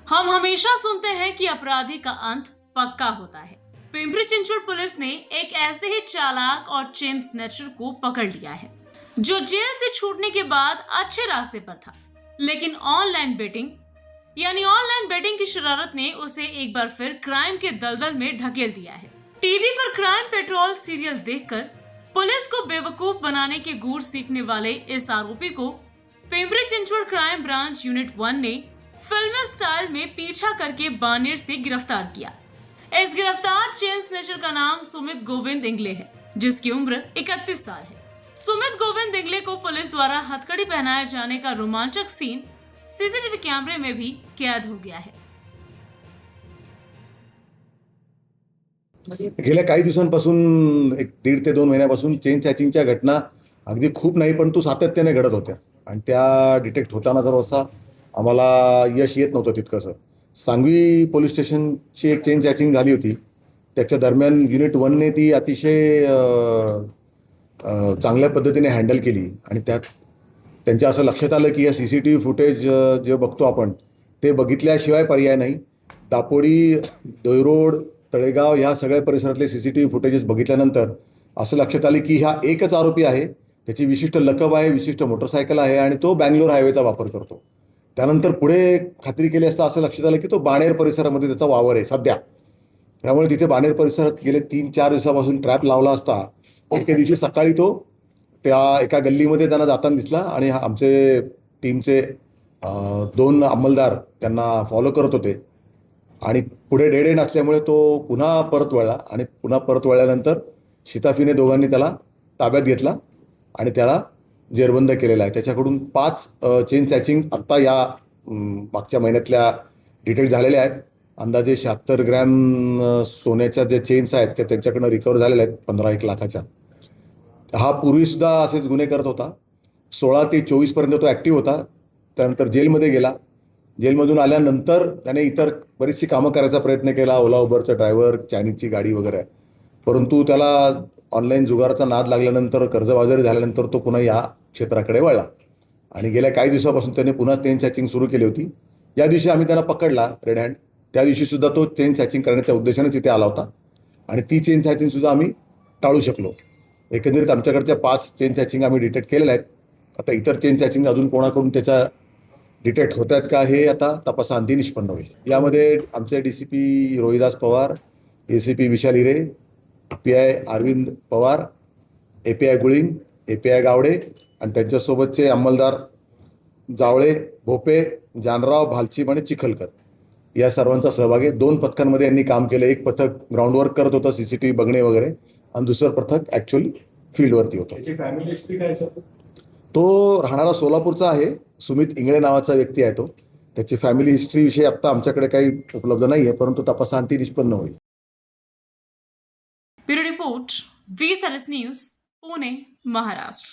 हम हमेशा सुनते हैं कि अपराधी का अंत पक्का होता है। पिंपरी चिंचवड पुलिस ने एक ऐसे ही चालाक और चेन स्नैचर को पकड़ लिया है जो जेल से छूटने के बाद अच्छे रास्ते पर था, लेकिन ऑनलाइन बेटिंग की शरारत ने उसे एक बार फिर क्राइम के दलदल में ढकेल दिया है। टीवी पर क्राइम पेट्रोल सीरियल देखकर पुलिस को बेवकूफ बनाने के गुर सीखने वाले इस आरोपी को Pimpri Chinchwad crime branch unit 1 ने फिल्मी स्टाइल में पीछा करके बानेर से गिरफ्तार किया। इस गिरफ्तार चेन स्नैचर का नाम सुमित गोविंद इंगले है, जिसकी उम्र 31 साल है। सुमित गोविंद इंगले को पुलिस द्वारा हथकड़ी पहनाए जाने का रोमांचक सीन सीसीटीवी कैमरे में भी कैद हो गया है। गेल्या काही दिवसांपासून 1.5 ते 2 महिन्यापासून चेन चॅचिंगच्या घटना अगदी खूप नाही परंतु सातत्याने घडत होत्या आणि त्या डिटेक्ट होताना जर असा आम्हाला यश येत नव्हतं तितकंसं. सांगवी पोलीस स्टेशनची एक चेन चॅचिंग झाली होती. त्याच्या दरम्यान युनिट 1ने ती अतिशय चांगल्या पद्धतीने हँडल केली आणि त्यात त्यांच्या असं लक्षात आलं की या CCTV फुटेज जे बघतो आपण ते बघितल्याशिवाय पर्याय नाही. दापोडी, दोयरोड, तळेगाव ह्या सगळ्या परिसरातले CCTV फुटेजेस बघितल्यानंतर असं लक्षात आलं की हा एकच आरोपी आहे. त्याची विशिष्ट लकब आहे, विशिष्ट मोटरसायकल आहे आणि तो बँगलोर हायवेचा वापर करतो. त्यानंतर पुढे खात्री केली असता असं लक्षात आलं की तो बाणेर परिसरामध्ये त्याचा वावर आहे सध्या. त्यामुळे तिथे बाणेर परिसरात गेले 3-4 दिवसापासून ट्रॅप लावला असता. एके दिवशी सकाळी तो त्या एका गल्लीमध्ये त्यांना जाताना दिसला आणि आमचे टीमचे 2 अंमलदार त्यांना फॉलो करत होते आणि पुढे डेड एंड असल्यामुळे तो पुन्हा परत वळला आणि पुन्हा परत वळल्यानंतर शिताफीने दोघांनी त्याला ताब्यात घेतला आणि त्याला जेरबंद केलेला आहे. त्याच्याकडून 5 चेन चॅचिंग आत्ता या मागच्या महिन्यातल्या डिटेक्ट झालेल्या आहेत. अंदाजे 76 ग्रॅम सोन्याच्या जे चेन्स आहेत त्या त्यांच्याकडनं रिकवर झालेल्या आहेत 15-1 लाखाच्या. हा पूर्वीसुद्धा असेच गुन्हे करत होता. 16 ते 24पर्यंत तो ॲक्टिव्ह होता. त्यानंतर जेलमध्ये गेला. जेलमधून आल्यानंतर त्याने इतर बरीचशी कामं करायचा प्रयत्न केला, ओला उबरचा ड्रायव्हर, चायनीजची गाडी वगैरे. परंतु त्याला ऑनलाईन जुगाराचा नाद लागल्यानंतर, कर्जबाजारी झाल्यानंतर तो पुन्हा या क्षेत्राकडे वळला आणि गेल्या काही दिवसापासून त्याने पुन्हा चेन चॅचिंग सुरू केली होती. या दिवशी आम्ही त्याला पकडला रेड हँड. त्या दिवशीसुद्धा तो चेन चॅचिंग करण्याच्या उद्देशानेच इथे आला होता आणि ती चेन चॅचिंगसुद्धा आम्ही टाळू शकलो. एकंदरीत आमच्याकडच्या 5 चेन चॅचिंग आम्ही डिटेक्ट केलेल्या आहेत. आता इतर चेन चॅचिंग अजून कोणाकडून त्याच्या डिटेक्ट होत आहेत का हे आता तपासाअंती निष्पन्न होईल. यामध्ये आमचे DCP रोहिदास पवार, ACP विशाल हिरे, PI Arvind Pawar, API गुळीन, API Gawade आणि त्यांच्यासोबतचे अंमलदार जावळे, भोपे, जानराव, भालचीम आणि चिखलकर या सर्वांचा सहभाग आहे. 2 पथकांमध्ये यांनी काम केलं. एक पथक ग्राउंड वर्क करत होतं, CCTV बघणे वगैरे, आणि दुसरं पथक ॲक्च्युअली फील्डवरती होतं. तो राहणारा सोलापूरचा आहे. सुमित इंगळे नावाचा व्यक्ती आहे तो. त्याची फॅमिली हिस्ट्रीविषयी आत्ता आमच्याकडे काही उपलब्ध नाही आहे परंतु तपासाअंती निष्पन्न होईल. Bureau report, V-SRS news, Pune, Maharashtra.